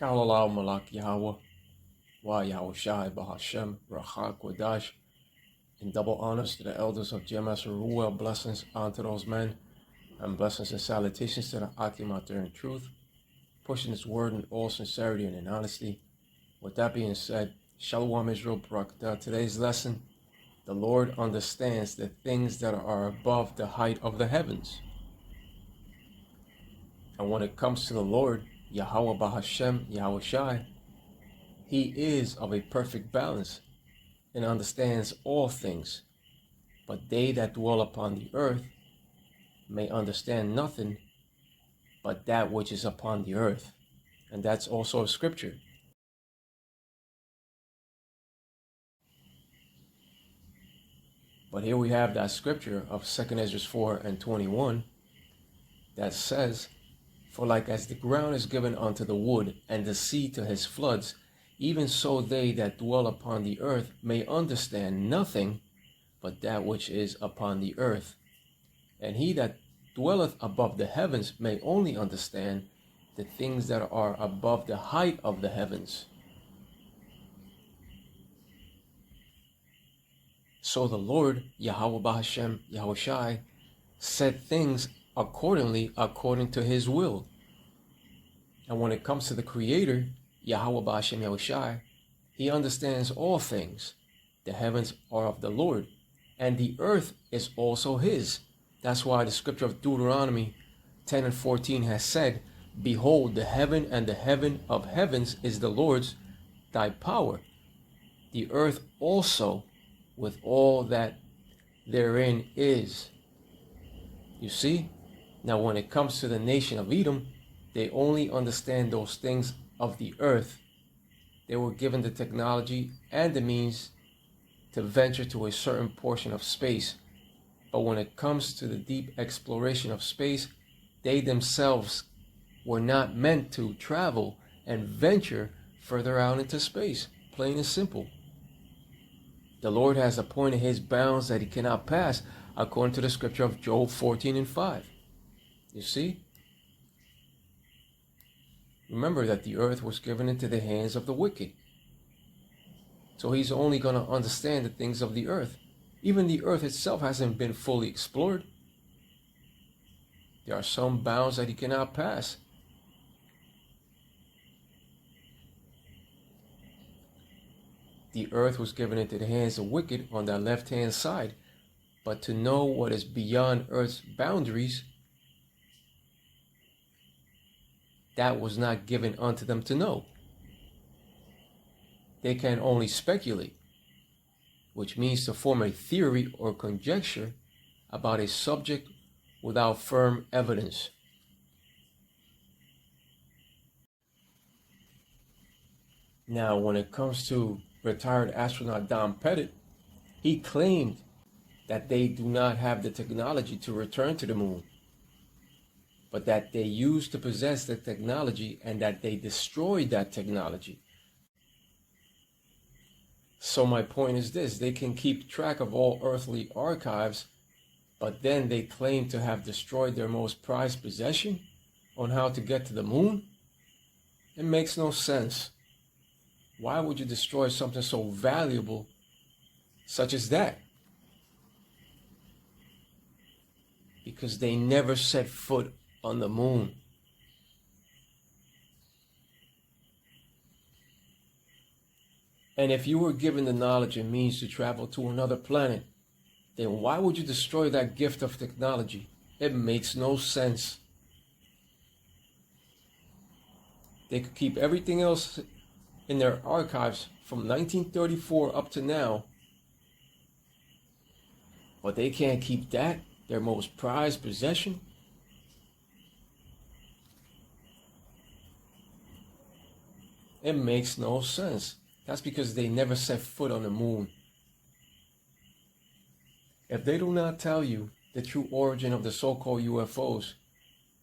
Kalalau Malak Yahweh, Wa Yahweh Shai Bahashem, Rachak Wadash, in double honors to the elders of GMS Ruel, blessings unto those men, and blessings and salutations to the Akim out there in truth, pushing his word in all sincerity and in honesty. With that being said, Shalom Israel Barakatah. Today's lesson, the Lord understands the things that are above the height of the heavens. And when it comes to the Lord, Yahweh Bahashem, Yahweh Shai, He is of a perfect balance and understands all things. But they that dwell upon the earth may understand nothing but that which is upon the earth. And that's also a scripture. But here we have that scripture of 2 Esdras 4:21 that says, "For like as the ground is given unto the wood, and the sea to his floods, even so they that dwell upon the earth may understand nothing but that which is upon the earth. And he that dwelleth above the heavens may only understand the things that are above the height of the heavens." So the Lord, Yahweh Bahashem, Yahweh Shai, said things accordingly, according to his will. And when it comes to the Creator, Yahweh Bahashem, Yahweh Shai, he understands all things. The heavens are of the Lord, and the earth is also his. That's why the scripture of Deuteronomy 10:14 has said, "Behold, the heaven and the heaven of heavens is the Lord's, thy power. The earth also with all that therein is." You see? Now when it comes to the nation of Edom, they only understand those things of the earth. They were given the technology and the means to venture to a certain portion of space. But when it comes to the deep exploration of space, they themselves were not meant to travel and venture further out into space, plain and simple. The Lord has appointed his bounds that he cannot pass, according to the scripture of Job 14:5. You see? Remember that the earth was given into the hands of the wicked. So he's only going to understand the things of the earth. Even the earth itself hasn't been fully explored. There are some bounds that he cannot pass. The earth was given into the hands of the wicked on their left-hand side. But to know what is beyond earth's boundaries, that was not given unto them to know. They can only speculate, which means to form a theory or conjecture about a subject without firm evidence. Now, when it comes to retired astronaut Don Pettit, he claimed that they do not have the technology to return to the moon, but that they used to possess the technology and that they destroyed that technology. So my point is this: they can keep track of all earthly archives, but then they claim to have destroyed their most prized possession on how to get to the moon? It makes no sense. Why would you destroy something so valuable such as that? Because they never set foot on the moon. And if you were given the knowledge and means to travel to another planet, then why would you destroy that gift of technology? It makes no sense. They could keep everything else in their archives from 1934 up to now, but they can't keep that, their most prized possession? It makes no sense. That's because they never set foot on the moon. If they do not tell you the true origin of the so-called UFOs,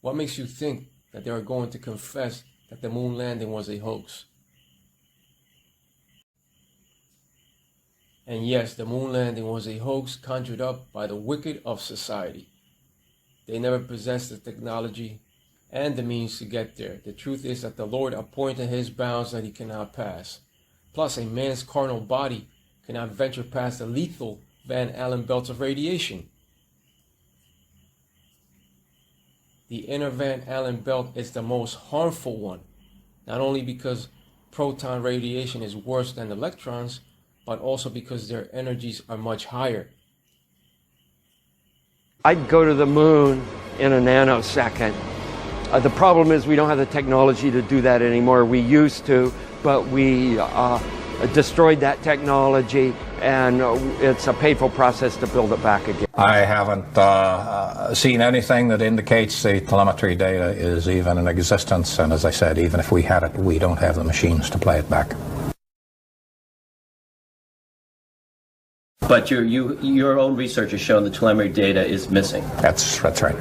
what makes you think that they are going to confess that the moon landing was a hoax? And yes, the moon landing was a hoax conjured up by the wicked of society. They never possessed the technology and the means to get there. The truth is that the Lord appointed his bounds that he cannot pass. Plus, a man's carnal body cannot venture past the lethal Van Allen belt of radiation. The inner Van Allen belt is the most harmful one, not only because proton radiation is worse than electrons, but also because their energies are much higher. I'd go to the moon in a nanosecond. The problem is we don't have the technology to do that anymore. We used to, but we destroyed that technology, and it's a painful process to build it back again. I haven't seen anything that indicates the telemetry data is even in existence, and as I said, even if we had it, we don't have the machines to play it back. But your own research has shown the telemetry data is missing. That's right.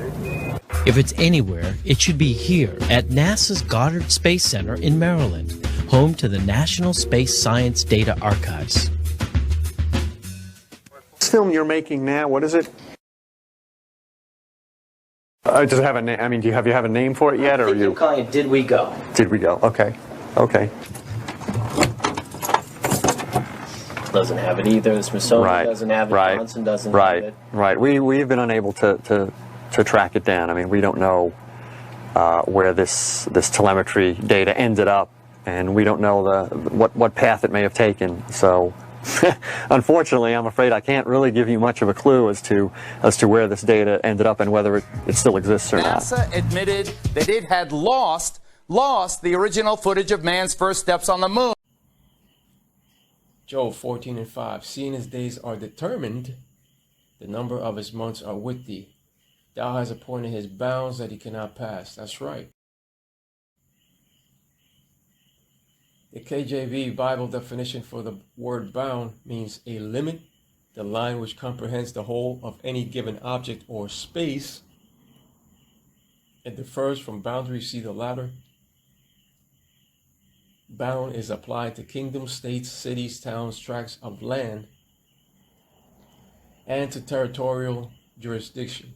If it's anywhere, it should be here at NASA's Goddard Space Center in Maryland, home to the National Space Science Data Archives. This film you're making now, what is it? Does it have a name? I mean, do you have a name for it yet, or I'm calling it Did We Go? Did We Go? Okay. Doesn't have it either. The Smithsonian doesn't have it. Johnson doesn't have it. Right. We've been unable to track it down. I mean, we don't know where this telemetry data ended up, and we don't know what path it may have taken. So, unfortunately, I'm afraid I can't really give you much of a clue as to where this data ended up and whether it still exists or not. NASA admitted that it had lost the original footage of man's first steps on the moon. Job 14:5. Seeing his days are determined, the number of his months are with thee. Thou hast appointed his bounds that he cannot pass. That's right. The KJV Bible definition for the word bound means a limit, the line which comprehends the whole of any given object or space. It differs from boundary, see the latter. Bound is applied to kingdoms, states, cities, towns, tracts of land, and to territorial jurisdiction.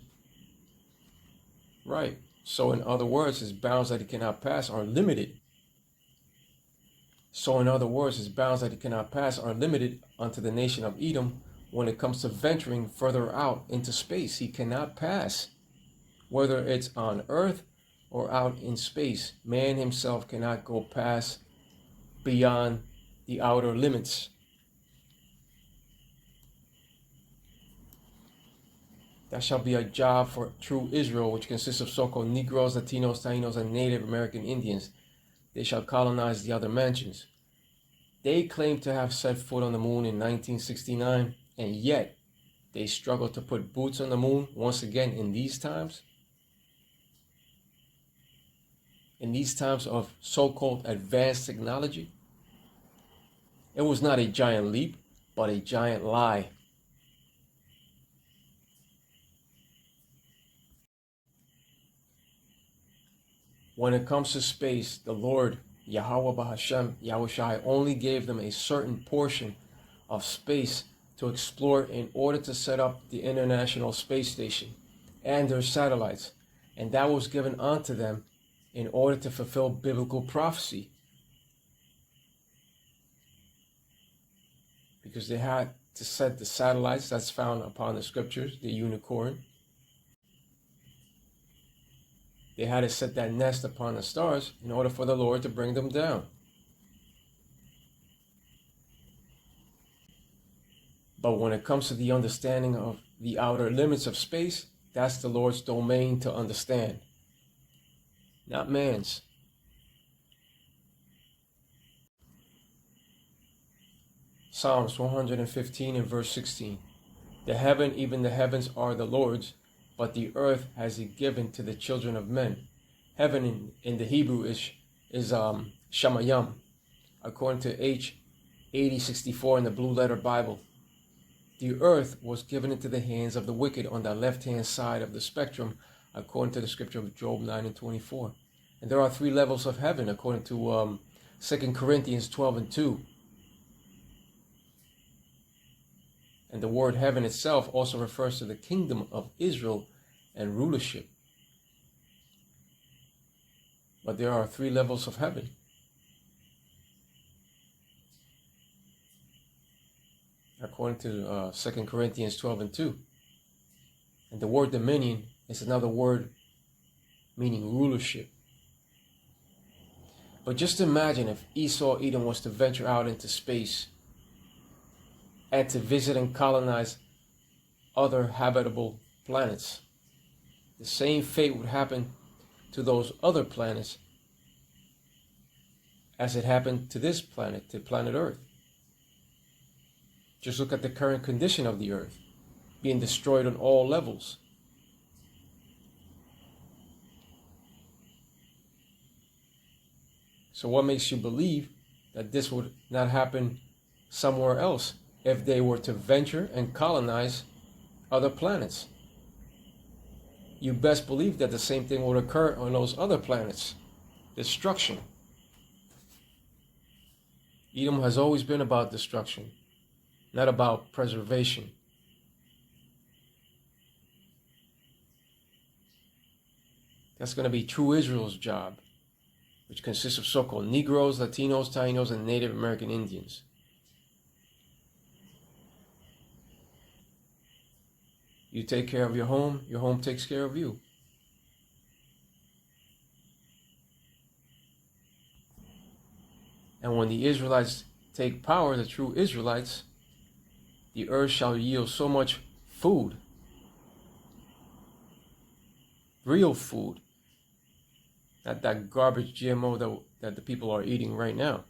Right. So in other words, his bounds that he cannot pass are limited. Unto the nation of Edom when it comes to venturing further out into space. He cannot pass. Whether it's on Earth or out in space, man himself cannot go past beyond the outer limits. That shall be a job for true Israel, which consists of so-called Negroes, Latinos, Tainos, and Native American Indians. They shall colonize the other mansions. They claim to have set foot on the moon in 1969, and yet they struggle to put boots on the moon once again in these times. In these times of so-called advanced technology. It was not a giant leap, but a giant lie. When it comes to space, the Lord, Yahweh Bahashem, Yahushai, only gave them a certain portion of space to explore in order to set up the International Space Station and their satellites. And that was given unto them in order to fulfill biblical prophecy. Because they had to set the satellites that's found upon the scriptures, the unicorn. They had to set that nest upon the stars in order for the Lord to bring them down. But when it comes to the understanding of the outer limits of space, that's the Lord's domain to understand, not man's. Psalms 115 and verse 16. The heaven, even the heavens, are the Lord's, but the earth has he given to the children of men. Heaven in the Hebrew is Shamayam, according to H 8064 in the Blue Letter Bible. The earth was given into the hands of the wicked on the left-hand side of the spectrum, according to the scripture of Job 9 and 24. And there are 3 levels of heaven, according to 2 Corinthians 12 and 2. And the word heaven itself also refers to the kingdom of Israel and rulership. But there are 3 levels of heaven. According to 2 Corinthians 12:2. And the word dominion is another word meaning rulership. But just imagine if Esau Edom was to venture out into space and to visit and colonize other habitable planets. The same fate would happen to those other planets as it happened to this planet, to planet Earth. Just look at the current condition of the Earth, being destroyed on all levels. So what makes you believe that this would not happen somewhere else if they were to venture and colonize other planets? You best believe that the same thing would occur on those other planets. Destruction. Edom has always been about destruction, not about preservation. That's going to be true Israel's job, which consists of so-called Negroes, Latinos, Tainos, and Native American Indians. You take care of your home takes care of you. And when the Israelites take power, the true Israelites, the earth shall yield so much food, real food, not that garbage GMO that the people are eating right now.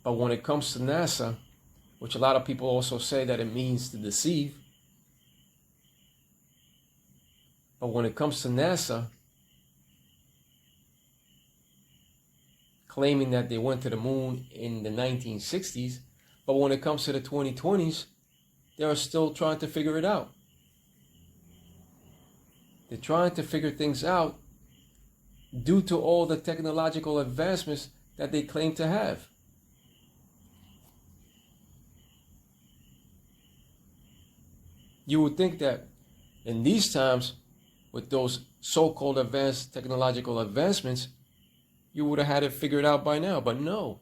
But when it comes to NASA, which a lot of people also say that it means to deceive, but when it comes to NASA claiming that they went to the moon in the 1960s, but when it comes to the 2020s, they are still trying to figure it out. They're trying to figure things out due to all the technological advancements that they claim to have. You would think that in these times, with those so-called advanced technological advancements, you would have had it figured out by now, but no.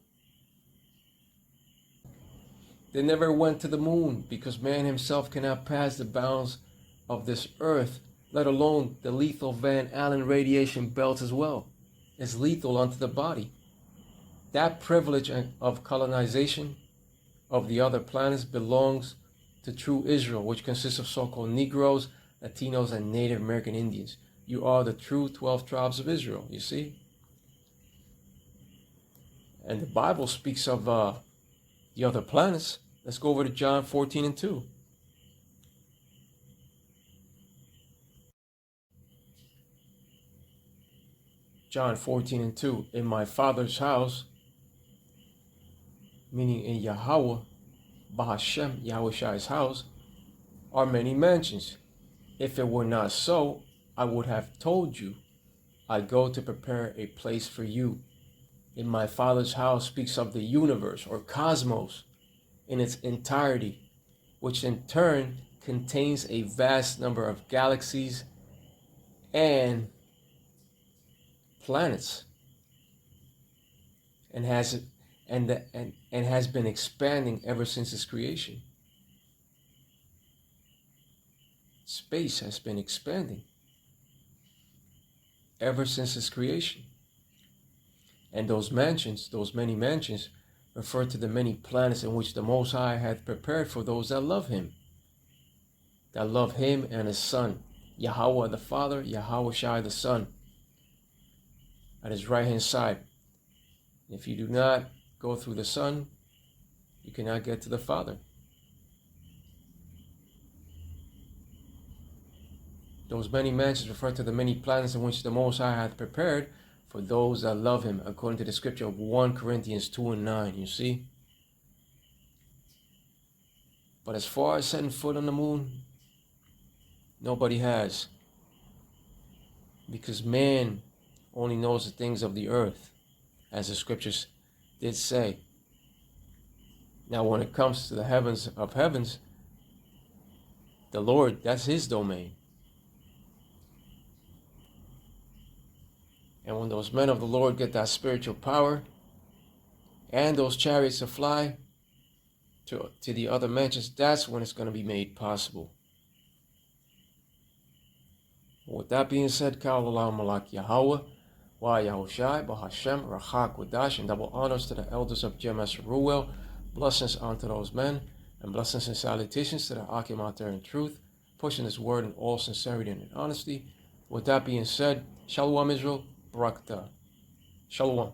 They never went to the moon because man himself cannot pass the bounds of this earth, let alone the lethal Van Allen radiation belt as well. It's lethal unto the body. That privilege of colonization of the other planets belongs to true Israel, which consists of so-called Negroes, Latinos, and Native American Indians. You are the true 12 tribes of Israel, you see? And the Bible speaks of the other planets. Let's go over to John 14:2. John 14:2. In my Father's house, meaning in Yahweh, Bahashem, Yahushai's house, are many mansions. If it were not so, I would have told you. I go to prepare a place for you. In my Father's house speaks of the universe or cosmos in its entirety, which in turn contains a vast number of galaxies and planets, and has been expanding ever since its creation. Space has been expanding ever since its creation. And those mansions, those many mansions, refer to the many planets in which the Most High hath prepared for those that love Him. That love Him and His Son, Yahweh the Father, Yahushai the Son, at His right hand side. And if you do not go through the Son, you cannot get to the Father. Those many mansions refer to the many planets in which the Most High hath prepared for those that love Him, according to the scripture of 1 Corinthians 2:9, you see? But as far as setting foot on the moon, nobody has. Because man only knows the things of the earth, as the scriptures did say. Now when it comes to the heavens of heavens, The Lord, that's his domain. And when those men of the Lord get that spiritual power and those chariots to fly to the other mansions, that's when it's going to be made possible. With that being said, Ka'alam Malak Yahweh, Wa Yahushai, Bahashem, Rachak, Wadash, and double honors to the elders of GMS Ruel, blessings unto those men, and blessings and salutations to the Akim out there in truth, pushing this word in all sincerity and in honesty. With that being said, Shalom Israel, Barakatah. Shalom.